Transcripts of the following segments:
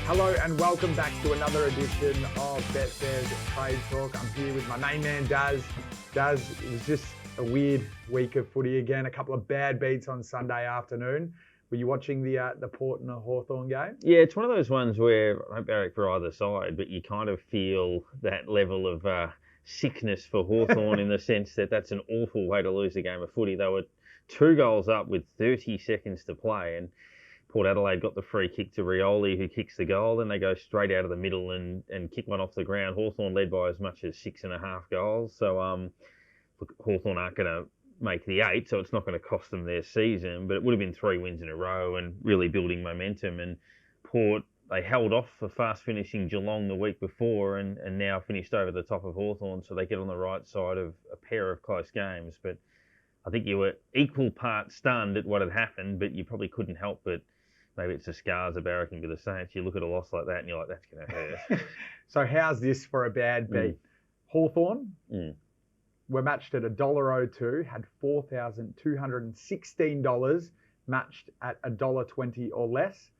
Hello and welcome back to another edition of Betfair's Trade Talk. I'm here with my main man, Daz. Daz, it was just a weird week of footy again. A couple of bad beats on Sunday afternoon. Were you watching the Port and the Hawthorn game? Yeah, it's one of those ones where I don't barrack for either side, but you kind of feel that level of sickness for Hawthorn in the sense that that's an awful way to lose a game of footy. They were 2 goals up with 30 seconds to play, and Port Adelaide got the free kick to Rioli, who kicks the goal. Then they go straight out of the middle and kick one off the ground. Hawthorn led by as much as 6.5 goals. So Hawthorn aren't going to make the 8, so it's not going to cost them their season. But it would have been 3 wins in a row and really building momentum. And Port, they held off for fast finishing Geelong the week before and now finished over the top of Hawthorn, so they get on the right side of a pair of close games. But I think you were equal parts stunned at what had happened, but you probably couldn't help but maybe it's the scars of barracking for the Saints. You look at a loss like that and you're like, that's going to hurt. So how's this for a bad beat? Hawthorn were matched at $1.02, had $4,216 matched at $1.20 or less,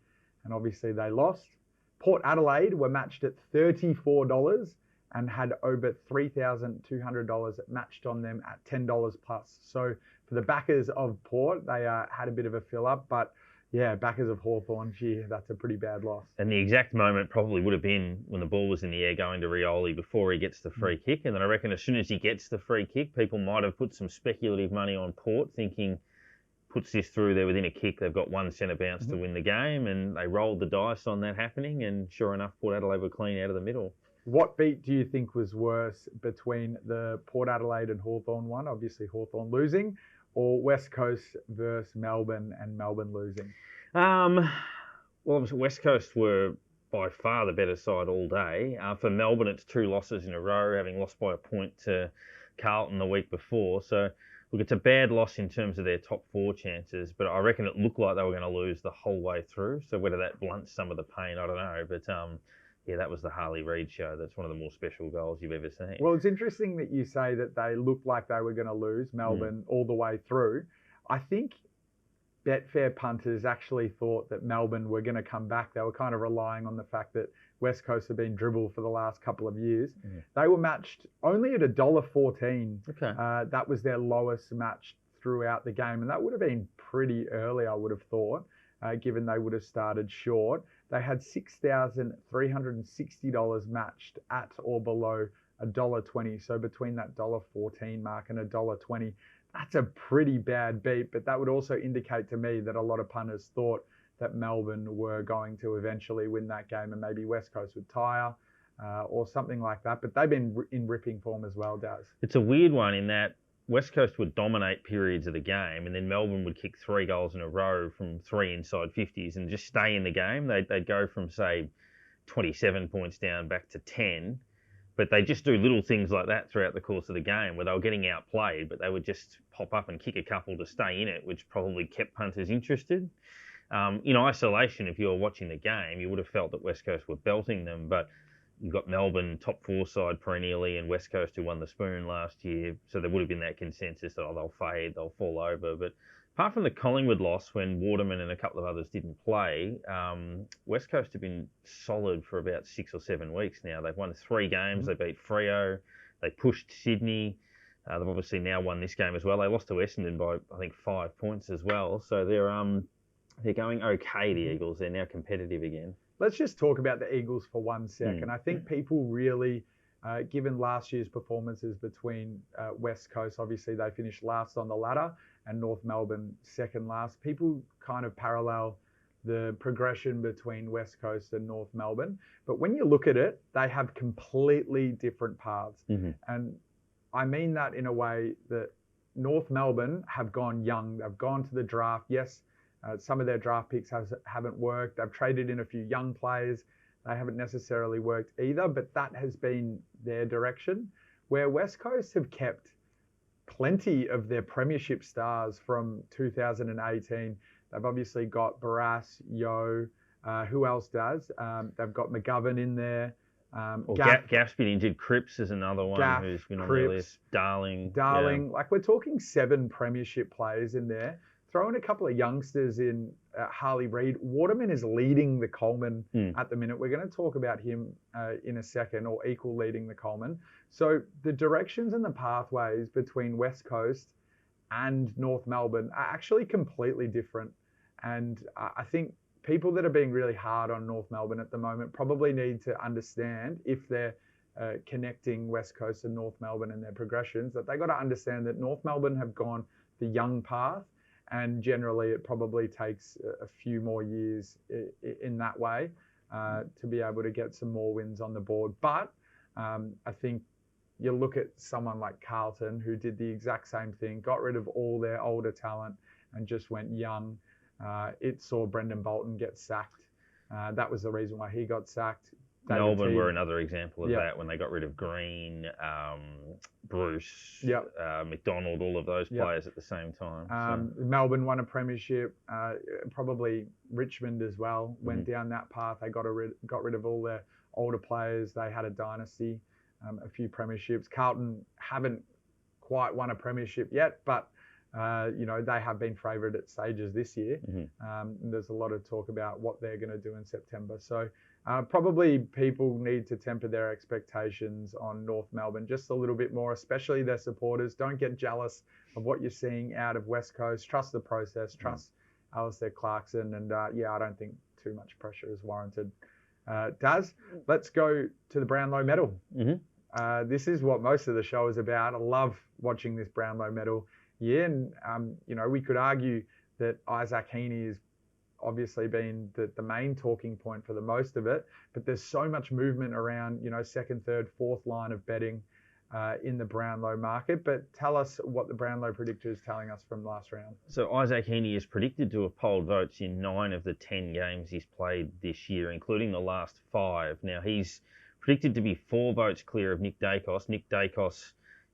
and obviously they lost. Port Adelaide were matched at $34 and had over $3,200 matched on them at $10 plus. So for the backers of Port, they had a bit of a fill up, but yeah, backers of Hawthorn, gee, that's a pretty bad loss. And the exact moment probably would have been when the ball was in the air going to Rioli before he gets the free kick. And then I reckon as soon as he gets the free kick, people might have put some speculative money on Port, thinking puts this through there within a kick. They've got 1 centre bounce to win the game. And they rolled the dice on that happening. And sure enough, Port Adelaide were clean out of the middle. What beat do you think was worse between the Port Adelaide and Hawthorn one? Obviously Hawthorn losing, or West Coast versus Melbourne and Melbourne losing? Well, obviously West Coast were by far the better side all day. For Melbourne, it's 2 losses in a row, having lost by a point to Carlton the week before. So, look, it's a bad loss in terms of their top 4 chances, but I reckon it looked like they were going to lose the whole way through. So whether that blunts some of the pain, I don't know. But yeah, that was the Harley Reid show. That's one of the more special goals you've ever seen. Well, it's interesting that you say that they looked like they were going to lose Melbourne all the way through. I think Betfair punters actually thought that Melbourne were going to come back. They were kind of relying on the fact that West Coast have been dribbled for the last couple of years. They were matched only at $1.14. Okay. That was their lowest match throughout the game. And that would have been pretty early, I would have thought, given they would have started short. They had $6,360 matched at or below $1.20. So between that $1.14 mark and $1.20, that's a pretty bad beat. But that would also indicate to me that a lot of punters thought that Melbourne were going to eventually win that game and maybe West Coast would tire or something like that. But they've been in ripping form as well, Daz. It's a weird one in that West Coast would dominate periods of the game and then Melbourne would kick 3 goals in a row from 3 inside 50s and just stay in the game. They'd go from, say, 27 points down back to 10. But they just do little things like that throughout the course of the game where they were getting outplayed, but they would just pop up and kick a couple to stay in it, which probably kept punters interested. In isolation, if you were watching the game, you would have felt that West Coast were belting them, but you've got Melbourne, top 4 side perennially, and West Coast who won the spoon last year, so there would have been that consensus that they'll fade, they'll fall over. But apart from the Collingwood loss when Waterman and a couple of others didn't play, West Coast have been solid for about 6 or 7 weeks now. They've won 3 games. They beat Freo. They pushed Sydney. They've obviously now won this game as well. They lost to Essendon by, I think, 5 points as well. So they're going okay, the Eagles. They're now competitive again. Let's just talk about the Eagles for 1 sec. And I think people really, given last year's performances between West Coast, obviously they finished last on the ladder, and North Melbourne second last. People kind of parallel the progression between West Coast and North Melbourne. But when you look at it, they have completely different paths. And I mean that in a way that North Melbourne have gone young. They've gone to the draft. Yes, some of their draft picks haven't worked. They've traded in a few young players. They haven't necessarily worked either, but that has been their direction. Where West Coast have kept plenty of their premiership stars from 2018. They've obviously got Barras, Yeo, who else does? They've got McGovern in there. Gaff's been injured. Cripps is another one who's been on the list. Darling. Like we're talking 7 premiership players in there. throw in a couple of youngsters in Harley Reid. Waterman is leading the Coleman at the minute. We're going to talk about him in a second, or equal leading the Coleman. So the directions and the pathways between West Coast and North Melbourne are actually completely different. And I think people that are being really hard on North Melbourne at the moment probably need to understand, if they're connecting West Coast and North Melbourne and their progressions, that they got to understand that North Melbourne have gone the young path, and generally it probably takes a few more years in that way to be able to get some more wins on the board. But I think you look at someone like Carlton, who did the exact same thing, got rid of all their older talent and just went young. It saw Brendan Bolton get sacked. That was the reason why he got sacked. Melbourne were another example of that, when they got rid of Green, Bruce, McDonald, all of those players at the same time. Melbourne won a premiership. Probably Richmond as well went down that path. They got rid of all their older players. They had a dynasty, a few premierships. Carlton haven't quite won a premiership yet, but they have been favoured at stages this year. There's a lot of talk about what they're going to do in September. So probably people need to temper their expectations on North Melbourne just a little bit more, especially their supporters. Don't get jealous of what you're seeing out of West Coast. Trust the process. Trust Alistair Clarkson. And I don't think too much pressure is warranted. Daz, let's go to the Brownlow Medal. This is what most of the show is about. I love watching this Brownlow Medal. Yeah, and we could argue that Isaac Heaney has obviously been the main talking point for the most of it, but there's so much movement around, second, third, fourth line of betting in the Brownlow market. But tell us what the Brownlow Predictor is telling us from last round. So Isaac Heaney is predicted to have polled votes in 9 of the 10 games he's played this year, including the last 5. Now, he's predicted to be 4 votes clear of Nick Dacos. Nick Dacos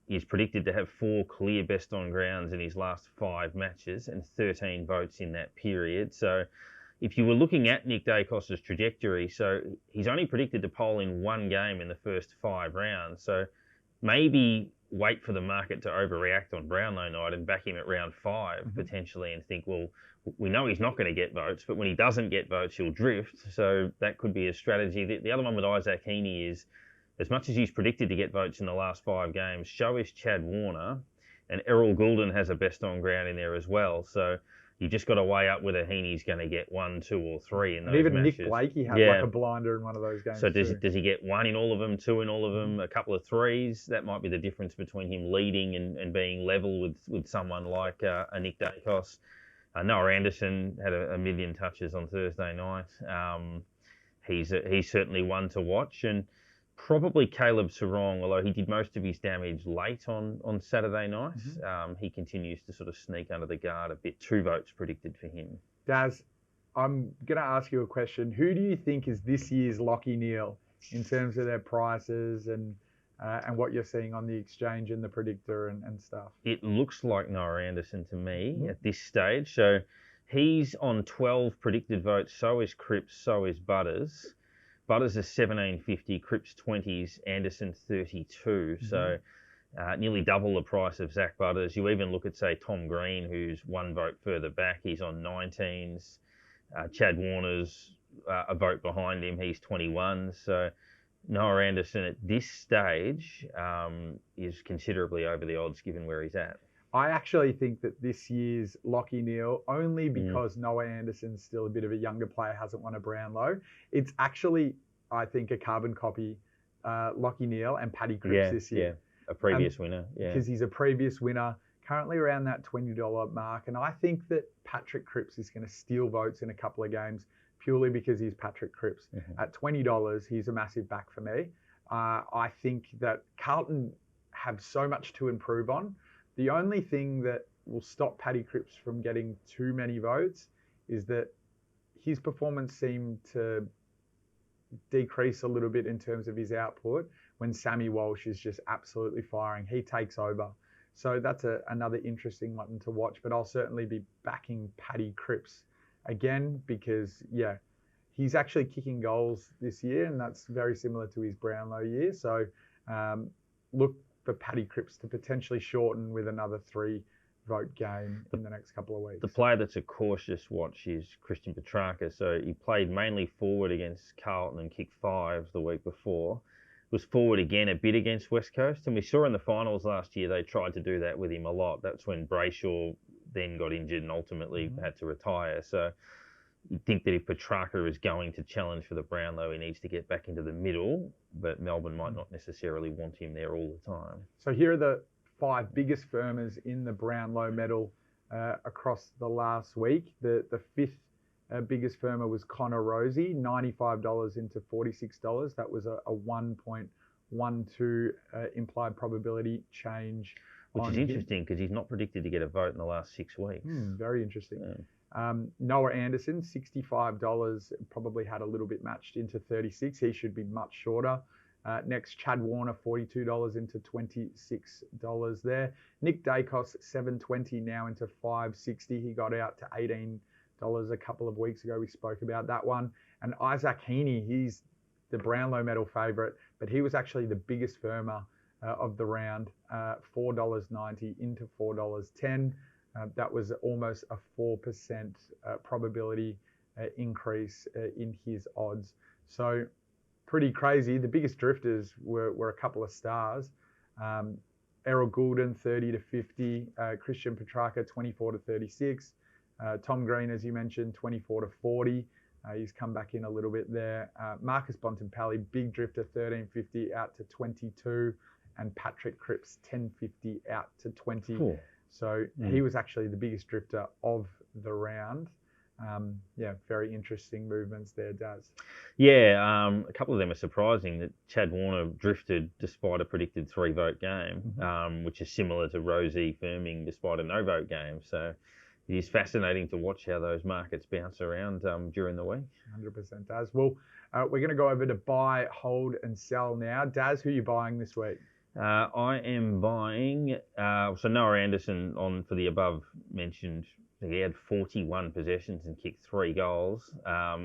is predicted to have 4 clear best on grounds in his last 5 matches and 13 votes in that period. So if you were looking at Nick Dacos' trajectory, so he's only predicted to poll in 1 game in the first 5 rounds. So maybe wait for the market to overreact on Brownlow night and back him at round 5 potentially, and think, well, we know he's not going to get votes, but when he doesn't get votes, he'll drift. So that could be a strategy. The other one with Isaac Heaney is, as much as he's predicted to get votes in the last 5 games, so is Chad Warner, and Errol Goulden has a best on ground in there as well. So you just got to weigh up whether Heaney's going to get 1, 2, or 3 in those matches. Even Nick Blakey had like a blinder in one of those games. So does he get 1 in all of them, 2 in all of them, a couple of 3s? That might be the difference between him leading and being level with someone like a Nick Dacos. Noah Anderson had a million touches on Thursday night. He's certainly one to watch, and probably Caleb Sarong, although he did most of his damage late on Saturday night. He continues to sort of sneak under the guard a bit. 2 votes predicted for him. Daz, I'm going to ask you a question. Who do you think is this year's Lachie Neale in terms of their prices and what you're seeing on the exchange and the Predictor and stuff? It looks like Noah Anderson to me at this stage. So he's on 12 predicted votes. So is Cripps. So is Butters. Butters is 17.50, Cripps 20s, Anderson 32. So nearly double the price of Zach Butters. You even look at, say, Tom Green, who's 1 vote further back. He's on 19s. Chad Warner's a vote behind him. He's 21. So Noah Anderson at this stage is considerably over the odds given where he's at. I actually think that this year's Lachie Neale, only because Noah Anderson's still a bit of a younger player, hasn't won a Brownlow. It's actually, I think, a carbon copy, Lachie Neale and Paddy Cripps this year. Yeah, a previous winner. Yeah, because he's a previous winner, currently around that $20 mark. And I think that Patrick Cripps is going to steal votes in a couple of games purely because he's Patrick Cripps. At $20, he's a massive back for me. I think that Carlton have so much to improve on. The only thing that will stop Paddy Cripps from getting too many votes is that his performance seemed to decrease a little bit in terms of his output when Sammy Walsh is just absolutely firing. He takes over. So that's another interesting one to watch, but I'll certainly be backing Paddy Cripps again because, he's actually kicking goals this year, and that's very similar to his Brownlow year. So look for Paddy Cripps to potentially shorten with another 3 vote game in the next couple of weeks. The player that's a cautious watch is Christian Petrarca. So he played mainly forward against Carlton and kicked 5 the week before. Was forward again a bit against West Coast, and we saw in the finals last year they tried to do that with him a lot. That's when Brayshaw then got injured and ultimately had to retire. So you'd think that if Petrarca is going to challenge for the Brownlow, he needs to get back into the middle, but Melbourne might not necessarily want him there all the time. So here are the 5 biggest firmers in the Brownlow Medal across the last week. The 5th biggest firmer was Connor Rosie, $95 into $46. That was a 1.12 implied probability change. Which is interesting because he's not predicted to get a vote in the last 6 weeks. Very interesting. Yeah. Noah Anderson, $65, probably had a little bit matched into 36. He should be much shorter. Next, Chad Warner, $42 into $26 there. Nick Dacos, $7.20 now into $5.60. He got out to $18 a couple of weeks ago. We spoke about that one. And Isaac Heaney, he's the Brownlow Medal favourite, but he was actually the biggest firmer of the round, $4.90 into $4.10. That was almost a 4% probability increase in his odds. So pretty crazy. The biggest drifters were a couple of stars. Errol Goulden, 30 to 50. Christian Petrarca, 24 to 36. Tom Green, as you mentioned, 24 to 40. He's come back in a little bit there. Marcus Bontempelli, big drifter, 13.50 out to 22. And Patrick Cripps, 10.50 out to 20. Cool. So he was actually the biggest drifter of the round. Very interesting movements there, Daz. Yeah, a couple of them are surprising. That Chad Warner drifted despite a predicted 3-vote game, which is similar to Rosie firming despite a no-vote game. So it is fascinating to watch how those markets bounce around during the week. 100%, Daz. Well, we're going to go over to buy, hold, and sell now. Daz, who are you buying this week? I am buying so Noah Anderson on for the above mentioned. He had 41 possessions and kicked 3 goals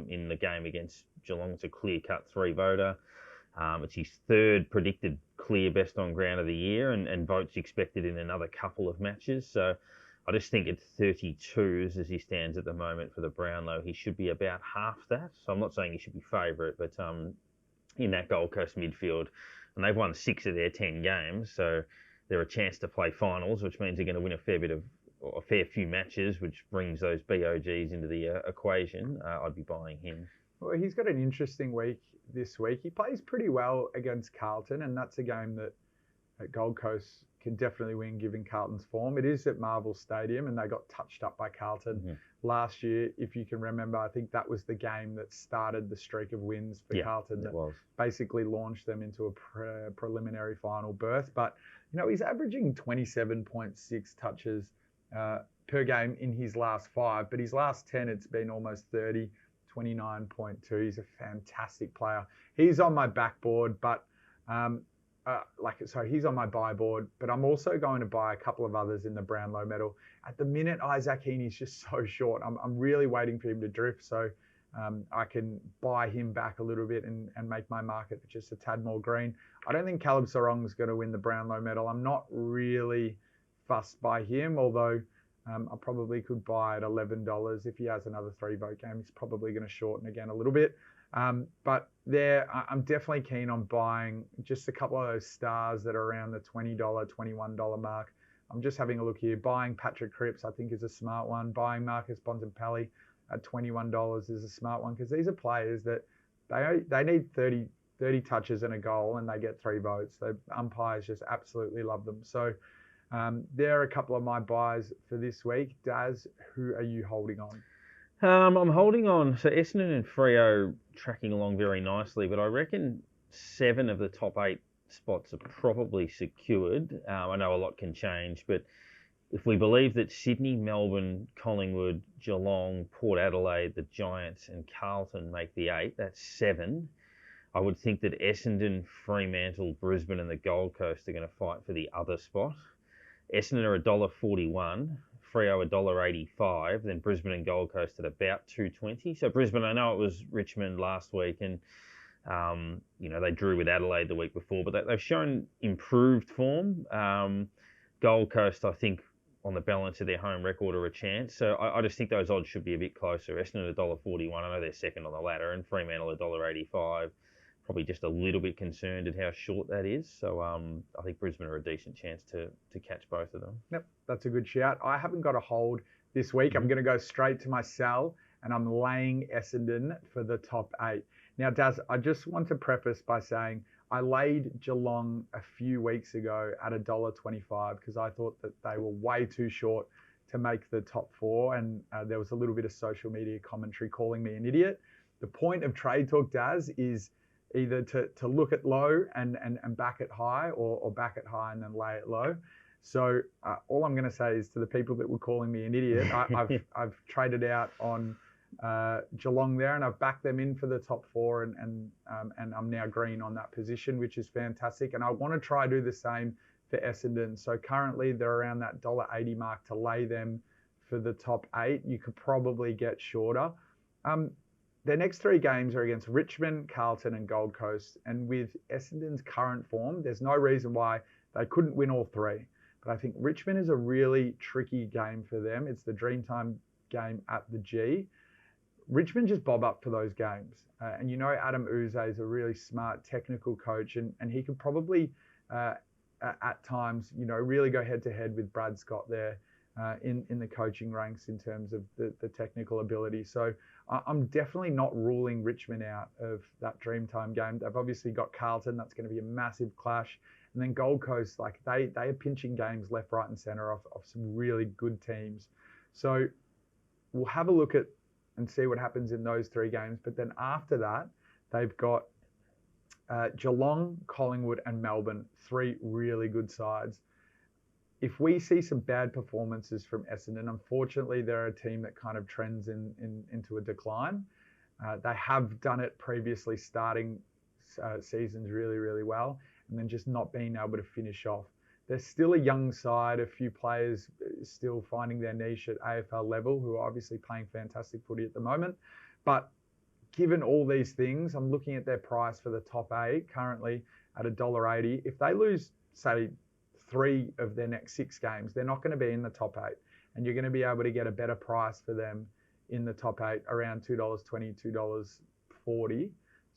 in the game against Geelong. It's a clear-cut 3-voter. It's his 3rd predicted clear best on ground of the year, and votes expected in another couple of matches. So I just think at 32s as he stands at the moment for the Brownlow, he should be about half that. So I'm not saying he should be favourite, but in that Gold Coast midfield, and they've won 6 of their 10 games, so they're a chance to play finals, which means they're going to win a fair few matches, which brings those BOGs into the equation. I'd be buying him. Well, he's got an interesting week this week. He plays pretty well against Carlton, and that's a game that Gold Coast can definitely win given Carlton's form. It is at Marvel Stadium, and they got touched up by Carlton last year. If you can remember, I think that was the game that started the streak of wins for Carlton. That basically launched them into a preliminary final berth. But, he's averaging 27.6 touches per game in his last 5, but his last 10, it's been almost 30, 29.2. He's a fantastic player. He's on my backboard, but he's on my buy board, but I'm also going to buy a couple of others in the Brownlow Medal. At the minute, Isaac Heaney's just so short. I'm really waiting for him to drift, so I can buy him back a little bit and make my market just a tad more green. I don't think Caleb Sarong's going to win the Brownlow Medal. I'm not really fussed by him, although I probably could buy at $11. If he has another 3-vote game, he's probably going to shorten again a little bit. But there, I'm definitely keen on buying just a couple of those stars that are around the $20, $21 mark. I'm just having a look here. Buying Patrick Cripps, I think, is a smart one. Buying Marcus Bontempelli at $21 is a smart one, because these are players that they need 30 touches and a goal, and they get 3 votes. The umpires just absolutely love them. So there are a couple of my buys for this week. Daz, who are you holding on? I'm holding on. So Essendon and Freo tracking along very nicely, but I reckon 7 of the top 8 spots are probably secured. I know a lot can change, but if we believe that Sydney, Melbourne, Collingwood, Geelong, Port Adelaide, the Giants and Carlton make the 8, that's 7. I would think that Essendon, Fremantle, Brisbane and the Gold Coast are going to fight for the other spot. Essendon are $1.41, Freo $1.85, then Brisbane and Gold Coast at about $2.20. So Brisbane, I know it was Richmond last week, and they drew with Adelaide the week before, but they've shown improved form. Gold Coast, I think, on the balance of their home record are a chance. So I just think those odds should be a bit closer. Essendon $1.41. I know they're second on the ladder, and Fremantle $1.85. Probably just a little bit concerned at how short that is. So I think Brisbane are a decent chance to catch both of them. Yep, that's a good shout. I haven't got a hold this week. I'm going to go straight to my sell, and I'm laying Essendon for the top 8. Now, Daz, I just want to preface by saying I laid Geelong a few weeks ago at $1.25 because I thought that they were way too short to make the top 4, and there was a little bit of social media commentary calling me an idiot. The point of Trade Talk, Daz, is either to look at low and back it high, or back it high and then lay it low. So all I'm going to say is to the people that were calling me an idiot, I've traded out on Geelong there, and I've backed them in for the top 4, and I'm now green on that position, which is fantastic. And I want to try do the same for Essendon. So currently they're around that $1.80 mark to lay them for the top 8. You could probably get shorter. Their next 3 games are against Richmond, Carlton and Gold Coast. And with Essendon's current form, there's no reason why they couldn't win all 3. But I think Richmond is a really tricky game for them. It's the Dreamtime game at the G. Richmond just bob up for those games. And you know Adam Uze is a really smart technical coach, and he could probably at times, really go head-to-head with Brad Scott there in the coaching ranks in terms of the technical ability. So I'm definitely not ruling Richmond out of that Dreamtime game. They've obviously got Carlton. That's going to be a massive clash. And then Gold Coast, like they are pinching games left, right and centre of some really good teams. So we'll have a look at and see what happens in those 3 games. But then after that, they've got Geelong, Collingwood and Melbourne, 3 really good sides. If we see some bad performances from Essendon, unfortunately, they're a team that kind of trends into a decline. They have done it previously, starting seasons really, really well, and then just not being able to finish off. They're still a young side, a few players still finding their niche at AFL level who are obviously playing fantastic footy at the moment. But given all these things, I'm looking at their price for the top 8 currently at $1.80. If they lose, say, 3 of their next 6 games, they're not going to be in the top 8. And you're going to be able to get a better price for them in the top 8, around $2.20, $2.40.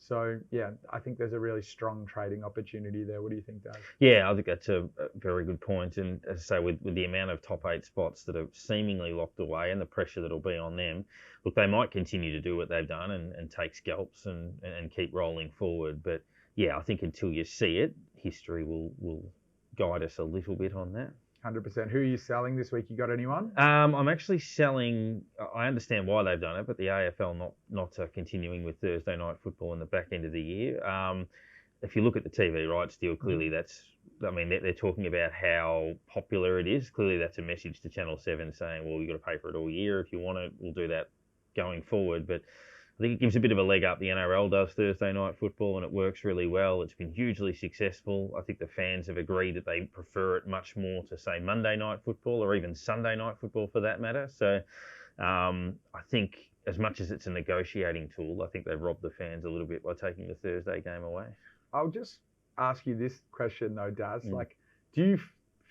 So, yeah, I think there's a really strong trading opportunity there. What do you think, Dave? Yeah, I think that's a very good point. And as I say, with the amount of top 8 spots that are seemingly locked away and the pressure that'll be on them, look, they might continue to do what they've done and take scalps and keep rolling forward. But, yeah, I think until you see it, history will guide us a little bit on that. 100%. Who are you selling this week? You got anyone? I'm actually selling. I understand why they've done it, but the AFL not continuing with Thursday night football in the back end of the year. If you look at the TV rights deal, clearly they're talking about how popular it is. Clearly that's a message to Channel 7 saying, well, you've got to pay for it all year. If you want it, we'll do that going forward. But I think it gives a bit of a leg up. The NRL does Thursday night football and it works really well. It's been hugely successful. I think the fans have agreed that they prefer it much more to, say, Monday night football or even Sunday night football for that matter. So I think as much as it's a negotiating tool, I think they've robbed the fans a little bit by taking the Thursday game away. I'll just ask you this question though, Daz. Like, do you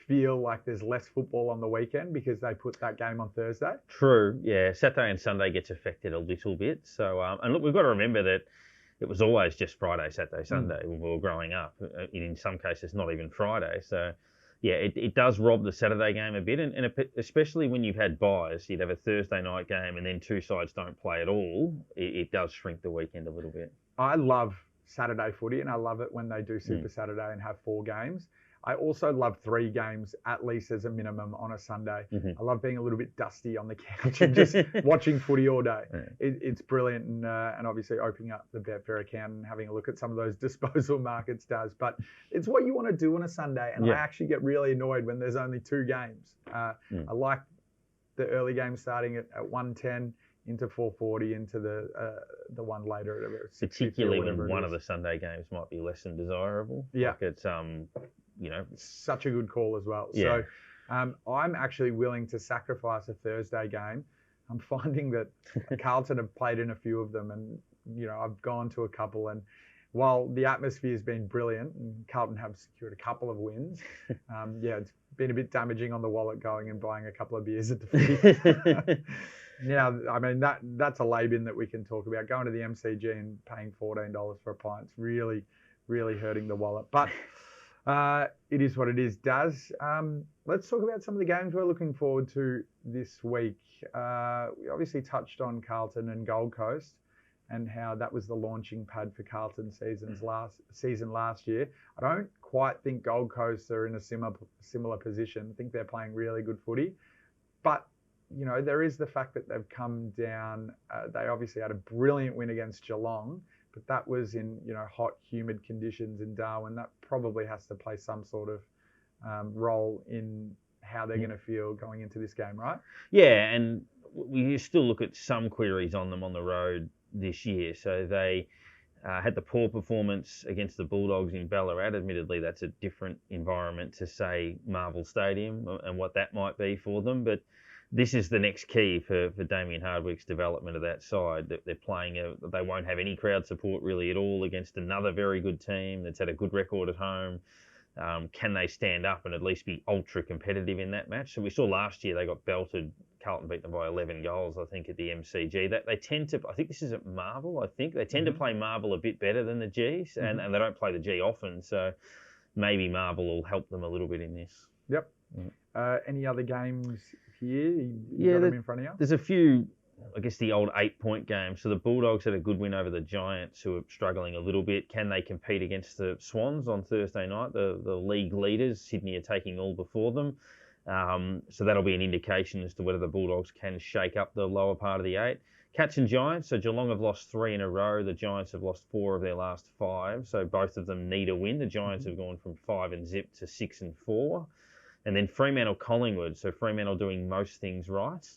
feel like there's less football on the weekend because they put that game on Thursday? True, yeah. Saturday and Sunday gets affected a little bit. So, and look, we've got to remember that it was always just Friday, Saturday, Sunday when we were growing up. In some cases, not even Friday. So, yeah, it does rob the Saturday game a bit. And especially when you've had buys, you'd have a Thursday night game and then 2 sides don't play at all. It does shrink the weekend a little bit. I love Saturday footy, and I love it when they do Super Saturday and have 4 games. I also love 3 games at least as a minimum on a Sunday. I love being a little bit dusty on the couch and just watching footy all day. It's brilliant, and obviously opening up the Betfair account and having a look at some of those disposal markets does. But it's what you want to do on a Sunday, and I actually get really annoyed when there's only 2 games. I like the early game starting at 1:10 into 4:40 into the one later at 6:50. Particularly when one of the Sunday games might be less than desirable. Yeah, like it's such a good call as well. Yeah. So I'm actually willing to sacrifice a Thursday game. I'm finding that Carlton have played in a few of them, and I've gone to a couple, and while the atmosphere has been brilliant and Carlton have secured a couple of wins, it's been a bit damaging on the wallet going and buying a couple of beers at the footy. Now, I mean, that's a lay bin that we can talk about. Going to the MCG and paying $14 for a pint, it's really, really hurting the wallet. But it is what it is, Daz. Let's talk about some of the games we're looking forward to this week. We obviously touched on Carlton and Gold Coast and how that was the launching pad for Carlton season last year. I don't quite think Gold Coast are in a similar position. I think they're playing really good footy. But you know, there is the fact that they've come down. They obviously had a brilliant win against Geelong, but that was in, you know, hot, humid conditions in Darwin. That probably has to play some sort of role in how they're going to feel going into this game, right? Yeah, and we still look at some queries on them on the road this year. So they had the poor performance against the Bulldogs in Ballarat. Admittedly, that's a different environment to, say, Marvel Stadium and what that might be for them. But this is the next key for Damien Hardwick's development of that side. That they're playing they won't have any crowd support really at all against another very good team that's had a good record at home. Can they stand up and at least be ultra competitive in that match? So we saw last year they got belted. Carlton beat them by 11 goals, I think, at the MCG. That they tend to, I think this is at Marvel. I think they tend to play Marvel a bit better than the Gs, and they don't play the G often. So maybe Marvel will help them a little bit in this. Yep. Any other games here? You got them in front of you? There's a few, I guess, the old 8-point games. So the Bulldogs had a good win over the Giants, who are struggling a little bit. Can they compete against the Swans on Thursday night? The league leaders, Sydney, are taking all before them. So that'll be an indication as to whether the Bulldogs can shake up the lower part of the 8. Cats and Giants. So Geelong have lost 3 in a row. The Giants have lost 4 of their last 5. So both of them need a win. The Giants have gone from 5 and zip to 6 and 4. And then Fremantle Collingwood. So Fremantle doing most things right.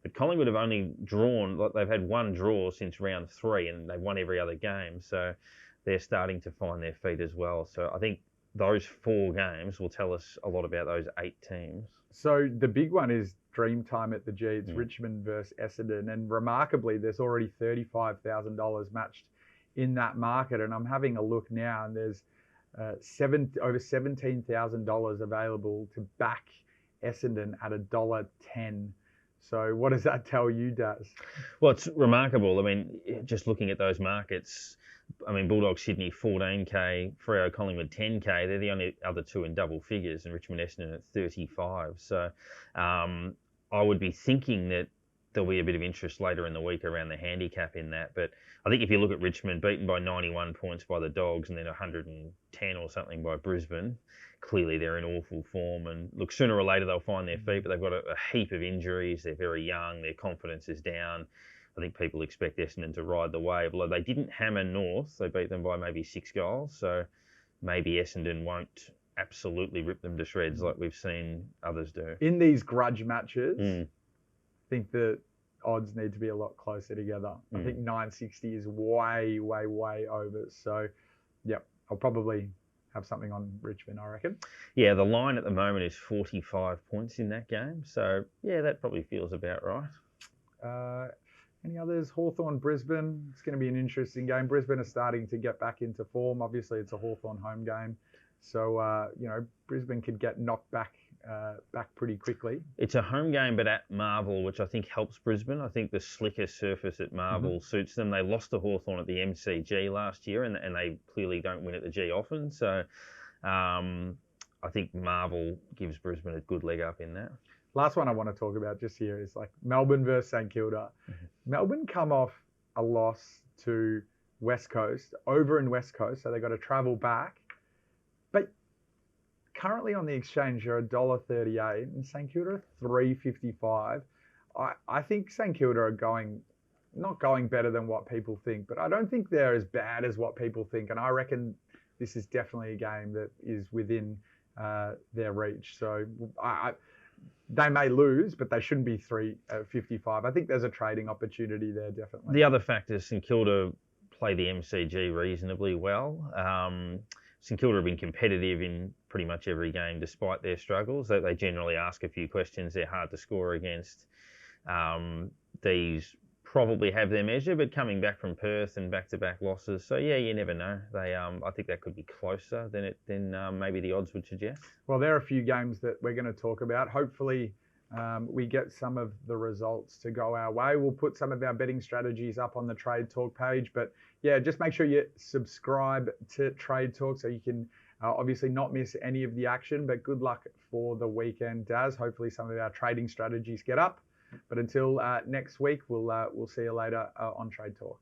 But Collingwood have only drawn, they've had 1 draw since round 3 and they've won every other game. So they're starting to find their feet as well. So I think those 4 games will tell us a lot about those 8 teams. So the big one is dream time at the G. It's Richmond versus Essendon. And remarkably, there's already $35,000 matched in that market. And I'm having a look now and there's over $17,000 available to back Essendon at $1.10. So what does that tell you, Daz? Well, it's remarkable. I mean, just looking at those markets, I mean, Bulldogs Sydney 14k, Freo Collingwood 10k. They're the only other 2 in double figures, and Richmond Essendon at 35. So I would be thinking that there'll be a bit of interest later in the week around the handicap in that. But I think if you look at Richmond, beaten by 91 points by the Dogs and then 110 or something by Brisbane, clearly they're in awful form. And look, sooner or later they'll find their feet, but they've got a heap of injuries. They're very young. Their confidence is down. I think people expect Essendon to ride the wave. Although they didn't hammer North, they beat them by maybe 6 goals. So maybe Essendon won't absolutely rip them to shreds like we've seen others do. In these grudge matches, I think the odds need to be a lot closer together. I think 960 is way, way, way over. So, yep, I'll probably have something on Richmond, I reckon. Yeah, the line at the moment is 45 points in that game. So, yeah, that probably feels about right. Any others? Hawthorn, Brisbane. It's going to be an interesting game. Brisbane are starting to get back into form. Obviously, it's a Hawthorn home game. So, Brisbane could get knocked back pretty quickly. It's a home game, but at Marvel, which I think helps Brisbane. I think the slicker surface at Marvel suits them. They lost to Hawthorn at the MCG last year, and they clearly don't win at the G often. So I think Marvel gives Brisbane a good leg up in that. Last one I want to talk about just here is like Melbourne versus St Kilda. Melbourne come off a loss to West Coast, over in West Coast, so they got to travel back. But currently on the exchange, you're $1.38 and St Kilda $3.55. I think St Kilda are not going better than what people think, but I don't think they're as bad as what people think. And I reckon this is definitely a game that is within their reach. So they may lose, but they shouldn't be $3.55. I think there's a trading opportunity there, definitely. The other factor is St Kilda play the MCG reasonably well. St Kilda have been competitive in pretty much every game despite their struggles. They generally ask a few questions. They're hard to score against. Dees probably have their measure, but coming back from Perth and back-to-back losses, so yeah, you never know. I think that could be closer than maybe the odds would suggest. Well, there are a few games that we're going to talk about. Hopefully, we get some of the results to go our way. We'll put some of our betting strategies up on the Trade Talk page, but yeah, just make sure you subscribe to Trade Talk so you can obviously not miss any of the action. But good luck for the weekend, Daz. Hopefully, some of our trading strategies get up. But until next week, we'll see you later on Trade Talk.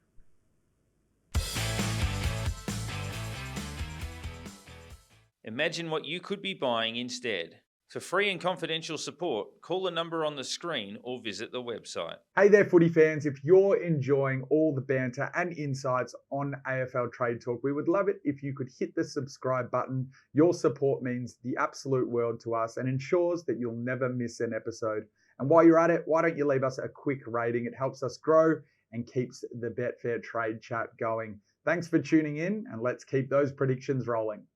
Imagine what you could be buying instead. For free and confidential support, call the number on the screen or visit the website. Hey there, footy fans. If you're enjoying all the banter and insights on AFL Trade Talk, we would love it if you could hit the subscribe button. Your support means the absolute world to us and ensures that you'll never miss an episode. And while you're at it, why don't you leave us a quick rating? It helps us grow and keeps the Betfair trade chat going. Thanks for tuning in, and let's keep those predictions rolling.